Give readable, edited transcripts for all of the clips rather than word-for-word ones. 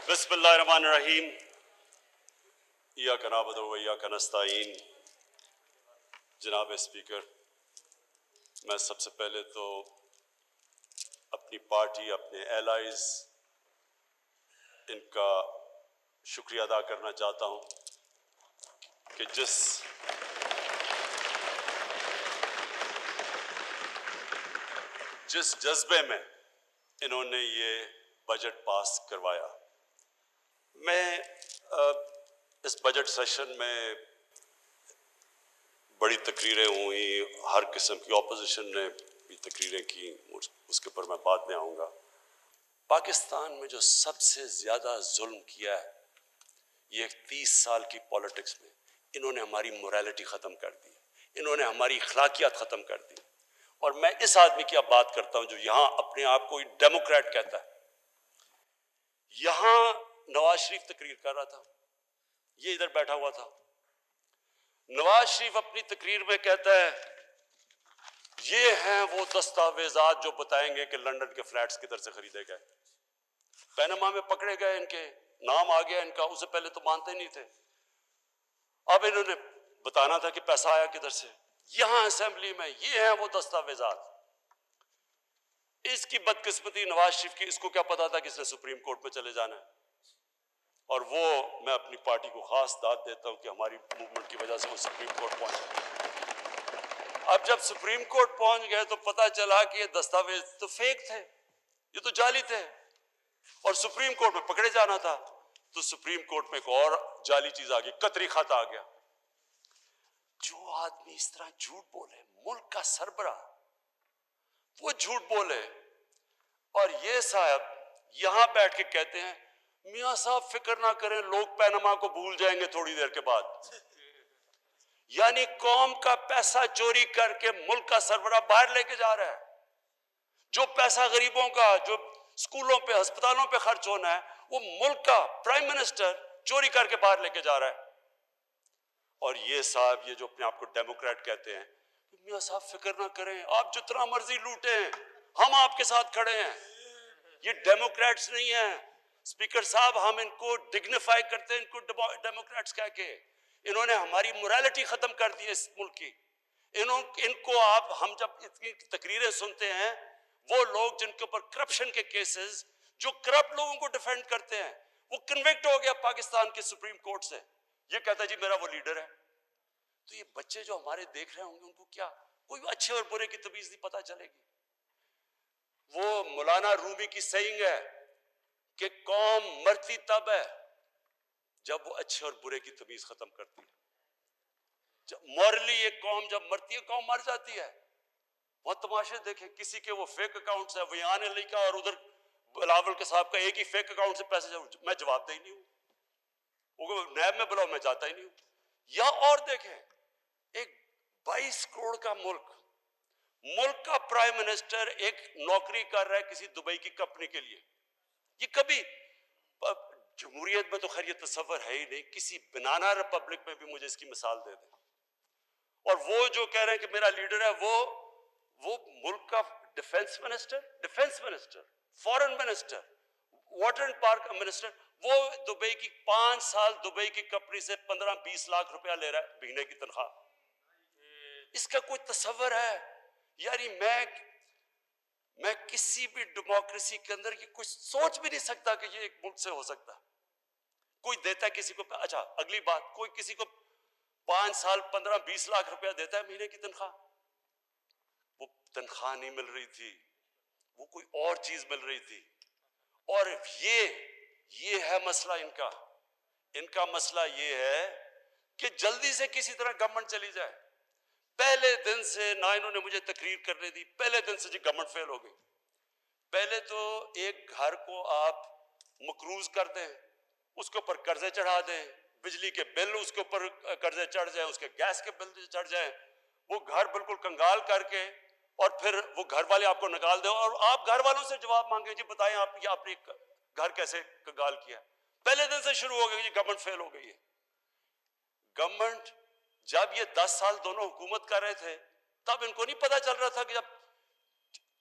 बिस्मिल्लाहिर्रहमानिर्रहीम। इय्याका नअबुदु व इय्याका नस्तईन। जनाब स्पीकर, मैं सबसे पहले तो अपनी पार्टी, अपने एलाइज, इनका शुक्रिया अदा करना चाहता हूँ कि जिस जज्बे में इन्होंने ये बजट पास करवाया। मैं इस बजट सेशन में बड़ी तकरीरें हुई, हर किस्म की ऑपोजिशन ने भी तकरीरें की, उसके ऊपर मैं बाद में आऊँगा। पाकिस्तान में जो सबसे ज़्यादा जुल्म किया है ये 30 साल की पॉलिटिक्स में, इन्होंने हमारी मोरालिटी ख़त्म कर दी, इन्होंने हमारी अखलाकियात ख़त्म कर दी। और मैं इस आदमी की अब बात करता हूँ जो यहाँ अपने आप को डेमोक्रेट कहता है। यहाँ नवाज शरीफ तकरीर कर रहा था, ये इधर बैठा हुआ था। नवाज शरीफ अपनी तकरीर में कहता है ये हैं वो दस्तावेजात जो बताएंगे कि लंदन के फ्लैट्स किधर से खरीदे गए। पैनामा में पकड़े गए, इनके नाम आ गया इनका, उससे पहले तो मानते नहीं थे। अब इन्होंने बताना था कि पैसा आया किधर से। यहां असेंबली में ये हैं वो दस्तावेजात। इसकी बदकिस्मती नवाज शरीफ की, इसको क्या पता था कि इसने सुप्रीम कोर्ट में चले जाना है। और वो मैं अपनी पार्टी को खास दाद देता हूं कि हमारी मूवमेंट की वजह से वो सुप्रीम कोर्ट पहुंचे। अब जब सुप्रीम कोर्ट पहुंच गए तो पता चला कि ये दस्तावेज तो फेक थे, ये तो जाली थे, और सुप्रीम कोर्ट में पकड़े जाना था। तो सुप्रीम कोर्ट में एक और जाली चीज आ गई, कतरी खत आ गया। जो आदमी इस तरह झूठ बोले, मुल्क का सरबरा, वो झूठ बोले, और ये साहब यहां बैठ के कहते हैं मियां साहब फिक्र ना करें, लोग पैनामा को भूल जाएंगे थोड़ी देर के बाद। यानी कौम का पैसा चोरी करके मुल्क का सरबरा बाहर लेके जा रहा है। जो पैसा गरीबों का, जो स्कूलों पे, अस्पतालों पे खर्च होना है, वो मुल्क का प्राइम मिनिस्टर चोरी करके बाहर लेके जा रहा है। और ये साहब, ये जो अपने आप को डेमोक्रेट कहते हैं, मियां साहब फिक्र ना करें, आप जितना मर्जी लूटें, हम आपके साथ खड़े हैं। ये डेमोक्रेट्स नहीं है स्पीकर साहब, हम इनको डिग्निफाई करते हैं, इनको डेमोक्रेट्स कह के। इन्होंने हमारी मोरालिटी खत्म कर दी है इस मुल्क की। इनको आप, हम जब इतनी तकरीरें सुनते हैं, वो लोग जिनके ऊपर करप्शन के केसेस, जो करप्ट लोगों को डिफेंड करते हैं, वो कन्विक्ट हो गया पाकिस्तान के सुप्रीम कोर्ट से। ये कहता है जी मेरा वो लीडर है। तो ये बच्चे जो हमारे देख रहे होंगे, उनको क्या कोई अच्छे और बुरे की तमीज नहीं पता चलेगी। वो मौलाना रूमी की सहींग है कि कौम मरती तब है जब वो अच्छे और बुरे की तमीज खत्म करती है। जब मॉरली एक कौम जब मरती है, कौम मर जाती है। बहुत तमाशे देखे, किसी के वो फेक अकाउंट्स है, वयान अली का और उधर बिलावल के साहब का एक ही फेक अकाउंट से पैसे, मैं जवाबदेही नहीं हूं, वो नैब में बुलाओ, मैं जाता ही नहीं हूं। या और देखें, एक 22 करोड़ का मुल्क का प्राइम मिनिस्टर एक नौकरी कर रहा है किसी दुबई की कंपनी के लिए। ये कभी जमहूरियत में तो खैर ये तस्वर है ही नहीं, किसी बनाना रिपब्लिक में भी मुझे इसकी मिसाल दे दें। और वो जो कह रहे हैं कि मेरा लीडर है, वो मुल्क का defence minister, foreign minister, water and park minister, वो दुबई की 5 साल दुबई की कंपनी से 15-20 लाख रुपया ले रहा है महीने की तनख्वाह। इसका कोई तस्वर है? यानी मैं किसी भी डेमोक्रेसी के अंदर ये कुछ सोच भी नहीं सकता कि ये एक मुल्क से हो सकता। कोई देता है किसी को, अच्छा अगली बात, कोई किसी को 5 साल 15-20 लाख रुपया देता है महीने की तनख्वाह। वो तनख्वाह नहीं मिल रही थी, वो कोई और चीज मिल रही थी। और ये है मसला इनका मसला ये है कि जल्दी से किसी तरह गवर्नमेंट चली जाए। पहले दिन से ना इन्होंने मुझे तकरीर करने दी, पहले दिन से जी गवर्नमेंट फेल हो गई। पहले तो एक घर को आप मकरूज कर दें, उसके ऊपर कर्जे चढ़ा दें, बिजली के बिल उसके ऊपर कर्जे चढ़ जाए, उसके गैस के बिल चढ़ जाए, वो घर बिल्कुल कंगाल करके, और फिर वो घर वाले आपको निकाल दें और आप घर वालों से जवाब मांगे जी बताएं आपने घर कैसे कंगाल किया। पहले दिन से शुरू हो गई जी गवर्नमेंट फेल हो गई है। गवर्नमेंट जब ये 10 साल दोनों हुकूमत कर रहे थे, तब इनको नहीं पता चल रहा था कि जब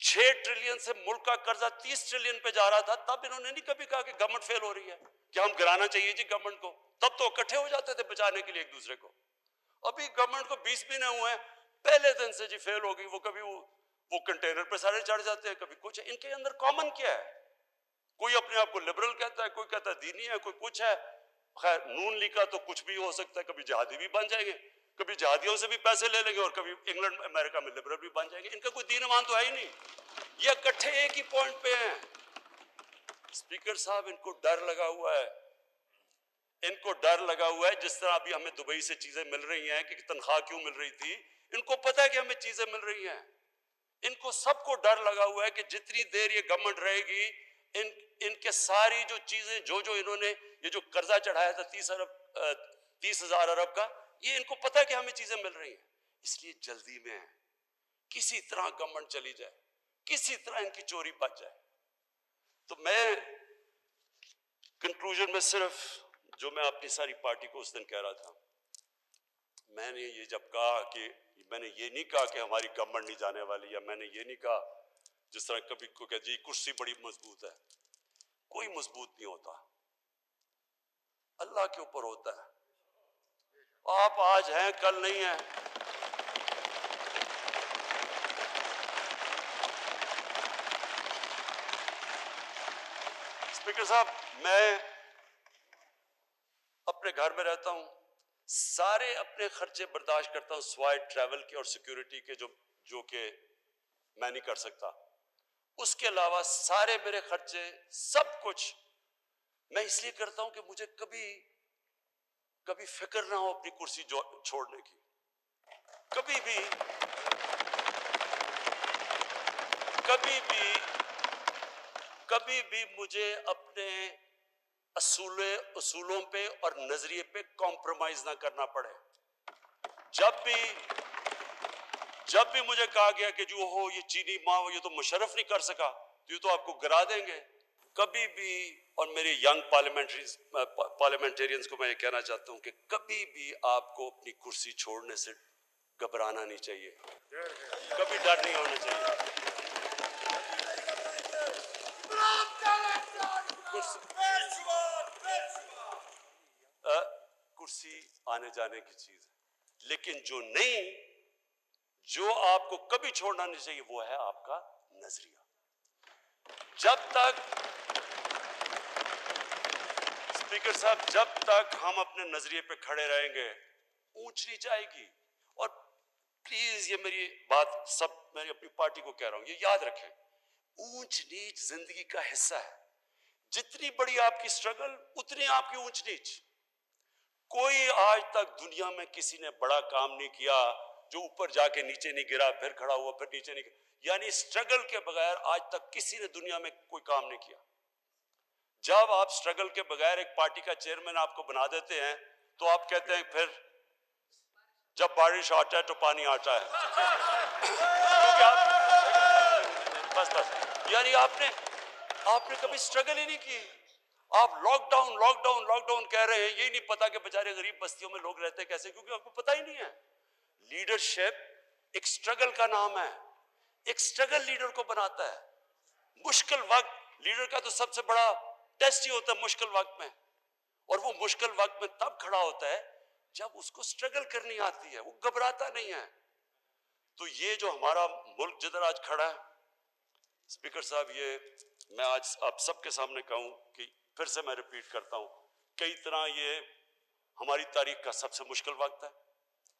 6 ट्रिलियन से मुल्क का कर्जा 30 ट्रिलियन पे जा रहा था, तब इन्होंने नहीं कभी कहा कि गवर्नमेंट फेल हो रही है, कि हम गिराना चाहिए जी गवर्नमेंट को। तब तो इकट्ठे हो जाते थे बचाने के लिए एक दूसरे को। अभी गवर्नमेंट को 20 महीने हुए हैं, पहले दिन से जी फेल हो गई। वो कभी वो कंटेनर पे सारे चढ़ जाते हैं, कभी कुछ। इनके अंदर कॉमन क्या है? कोई अपने आप को लिबरल कहता है, कोई कहता है दीनी है, कोई कुछ है। खैर, नून लीग का तो कुछ भी हो सकता है, कभी जिहादी भी बन जाएंगे, कभी जिहादियों से भी पैसे ले लेंगे, और कभी इंग्लैंड अमेरिका में लिबरल भी बन जाएंगे। इनका कोई दीन ईमान तो है ही नहीं। ये इकट्ठे एक ही पॉइंट पे हैं। स्पीकर साहब, इनको डर लगा हुआ है, इनको डर लगा हुआ है। जिस तरह अभी हमें दुबई से चीजें मिल रही हैं कि तनख्वाह क्यों मिल रही थी, इनको पता है कि हमें चीजें मिल रही हैं। इनको सबको डर लगा हुआ है कि जितनी देर ये गवर्नमेंट रहेगी, इनके सारी जो चीजें जो इन्होंने ये जो कर्जा चढ़ाया था 30,000 अरब का, ये इनको पता है कि हमें चीजें मिल रही हैं, इसलिए जल्दी में है किसी तरह गवर्नमेंट चली जाए, किसी तरह इनकी चोरी बच जाए। तो मैं कंक्लूजन में सिर्फ जो मैं अपनी सारी पार्टी को उस दिन कह रहा था, मैंने ये जब कहा कि मैंने ये नहीं कहा कि हमारी गवर्नमेंट नहीं जाने वाली, या मैंने ये नहीं कहा जिस तरह कभी को कह जी कुर्सी बड़ी मजबूत है। कोई मजबूत नहीं होता, अल्लाह के ऊपर होता है। आप आज हैं, कल नहीं है। स्पीकर साहब, मैं अपने घर में रहता हूं, सारे अपने खर्चे बर्दाश्त करता हूं सिवाय ट्रैवल के और सिक्योरिटी के, जो कि मैं नहीं कर सकता। उसके अलावा सारे मेरे खर्चे, सब कुछ मैं इसलिए करता हूं कि मुझे कभी फिक्र ना हो अपनी कुर्सी छोड़ने की। कभी भी मुझे अपने असूलों पे और नजरिए पे कॉम्प्रोमाइज ना करना पड़े। जब भी मुझे कहा गया कि जो हो ये चीनी माँ, ये तो मुशर्रफ नहीं कर सका, तो ये तो आपको गिरा देंगे, कभी भी। और मेरे यंग पार्लियामेंटेरियंस को मैं ये कहना चाहता हूं कि कभी भी आपको अपनी कुर्सी छोड़ने से घबराना नहीं चाहिए, कभी डर नहीं होना चाहिए। कुर्सी आने जाने की चीज है, लेकिन जो आपको कभी छोड़ना नहीं चाहिए वो है आपका नजरिया। स्पीकर साहब, जब तक हम अपने नजरिए पे खड़े रहेंगे, ऊंच नीच आएगी। और प्लीज ये मेरी बात मैं अपनी पार्टी को कह रहा हूं, ये याद रखें, ऊंच नीच जिंदगी का हिस्सा है। जितनी बड़ी आपकी स्ट्रगल, उतनी आपकी ऊंच नीच। कोई आज तक दुनिया में किसी ने बड़ा काम नहीं किया जो ऊपर जाके नीचे नहीं गिरा, फिर खड़ा हुआ, फिर नीचे नहीं गिरा। यानी स्ट्रगल के बगैर आज तक किसी ने दुनिया में कोई काम नहीं किया। जब आप स्ट्रगल के बगैर एक पार्टी का चेयरमैन आपको बना देते हैं, तो आप कहते हैं फिर जब बारिश आता है तो पानी आता है। क्योंकि आप बस यानी आपने कभी स्ट्रगल ही नहीं की। आप लॉकडाउन कह रहे हैं, यही नहीं पता कि बेचारे गरीब बस्तियों में लोग रहते कैसे, क्योंकि आपको पता ही नहीं है। लीडरशिप एक स्ट्रगल का नाम है, एक स्ट्रगल लीडर को बनाता है। मुश्किल वक्त लीडर का तो सबसे बड़ा टेस्ट ही होता है मुश्किल वक्त में, और वो मुश्किल वक्त में तब खड़ा होता है जब उसको स्ट्रगल करनी आती है, वो घबराता नहीं है। तो ये जो हमारा मुल्क जिधर आज खड़ा है, स्पीकर साहब, ये मैं आज आप सबके सामने कहूं कि फिर से मैं रिपीट करता हूं, कई तरह ये हमारी तारीख का सबसे मुश्किल वक्त है,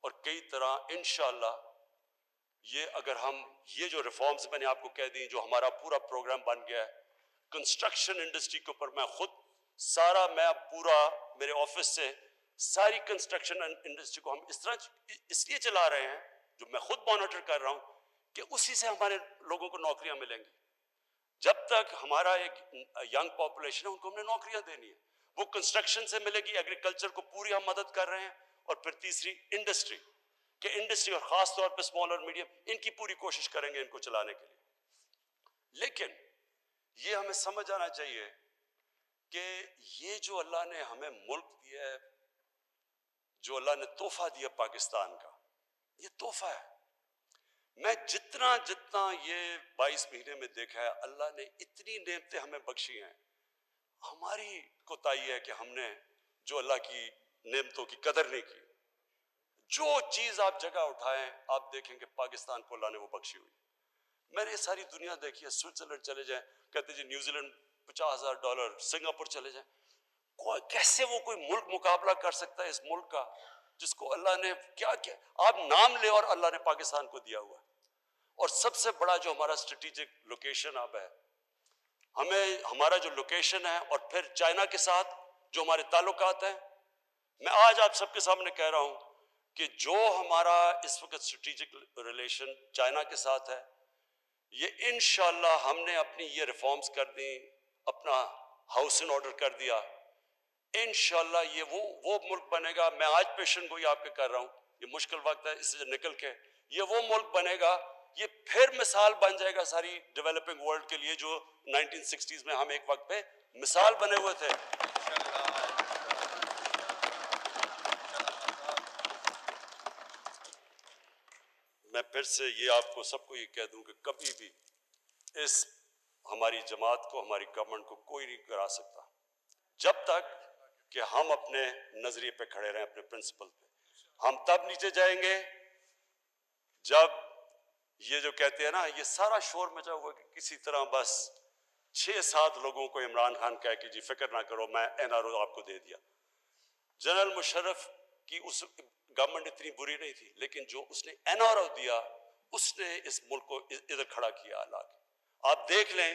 और कई तरह इंशाअल्लाह ये अगर हम ये जो रिफॉर्म्स मैंने आपको कह दी, जो हमारा पूरा प्रोग्राम बन गया है कंस्ट्रक्शन इंडस्ट्री के ऊपर, मैं पूरा मेरे ऑफिस से सारी कंस्ट्रक्शन इंडस्ट्री को हम इस तरह इसलिए चला रहे हैं, जो मैं खुद मॉनिटर कर रहा हूं, कि उसी से हमारे लोगों को नौकरियां मिलेंगी। जब तक हमारा एक यंग पॉपुलेशन है, उनको हमने नौकरियां देनी है, वो कंस्ट्रक्शन से मिलेगी, एग्रीकल्चर को पूरी हम मदद कर रहे हैं, और फिर तीसरी इंडस्ट्री और खास तौर पे स्मॉल और मीडियम, इनकी पूरी कोशिश करेंगे इनको चलाने के लिए। लेकिन ये हमें समझ आना चाहिए कि ये जो अल्लाह ने हमें मुल्क दिया है, जो अल्लाह ने तोहफा दिया पाकिस्तान का, ये तोहफा है। मैं जितना जितना ये 22 महीने में देखा है, अल्लाह ने इतनी नेमतें हमें बख्शी हैं। हमारी कोताही है कि हमने जो अल्लाह की नेमतों की कदर नहीं की। जो चीज आप जगह उठाएं, आप देखेंगे पाकिस्तान को अल्लाह ने वो बख्शी हुई। मैंने सारी दुनिया देखी है। स्विट्जरलैंड चले जाएं, कहते जी न्यूजीलैंड $50,000, सिंगापुर चले जाएं, कैसे वो कोई मुल्क मुकाबला कर सकता है इस मुल्क का जिसको अल्लाह ने क्या क्या, आप नाम ले और अल्लाह ने पाकिस्तान को दिया हुआ है। और सबसे बड़ा जो हमारा स्ट्रेटेजिक लोकेशन अब है, हमें हमारा जो लोकेशन है और फिर चाइना के साथ जो हमारे ताल्लुकात हैं, मैं आज आप सबके सामने कह रहा हूं कि जो हमारा इस वक्त स्ट्रेटेजिक रिलेशन चाइना के साथ है, ये इंशाल्लाह हमने अपनी ये रिफॉर्म्स कर दी, अपना हाउस इन ऑर्डर कर दिया, इंशाल्लाह ये वो मुल्क बनेगा। मैं आज पेशन गोई आपके कर रहा हूं, ये मुश्किल वक्त है, इससे निकल के ये वो मुल्क बनेगा, ये फिर मिसाल बन जाएगा सारी डेवलपिंग वर्ल्ड के लिए, जो 1960s में हम एक वक्त पे मिसाल बने हुए थे। मैं फिर से ये आपको सबको ये कह दूं कि कभी भी इस हमारी जमात को, हमारी गवर्नमेंट को कोई नहीं गिरा सकता जब तक कि हम अपने नजरिए पे खड़े रहें, अपने प्रिंसिपल पे। हम तब नीचे जाएंगे जब ये जो कहते हैं ना, ये सारा शोर मचा हुआ कि किसी तरह बस 6-7 लोगों को इमरान खान कह कि जी फिक्र ना करो, मैं NRO आपको दे दिया। जनरल मुशर्रफ की उस गवर्नमेंट इतनी बुरी नहीं थी, लेकिन जो उसने NRO दिया, उसने इस मुल्क को इधर खड़ा किया अल्लाह के। आप देख लें,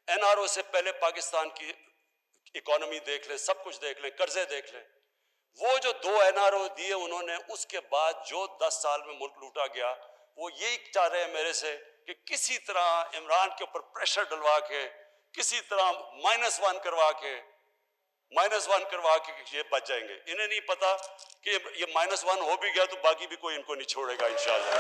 NRO से पहले पाकिस्तान की इकोनॉमी देख लें, सब कुछ देख लें, कर्जे देख लें। वो जो 2 NRO दिए उन्होंने, उसके बाद जो 10 साल में मुल्क लूटा गया, वो यही चाह रहे हैं मेरे से कि किसी तरह इमरान के ऊपर प्रेशर डलवा के, किसी तरह -1 करवा के ये बच जाएंगे। इन्हें नहीं पता कि ये -1 हो भी गया तो बाकी भी कोई इनको नहीं छोड़ेगा इंशाल्लाह।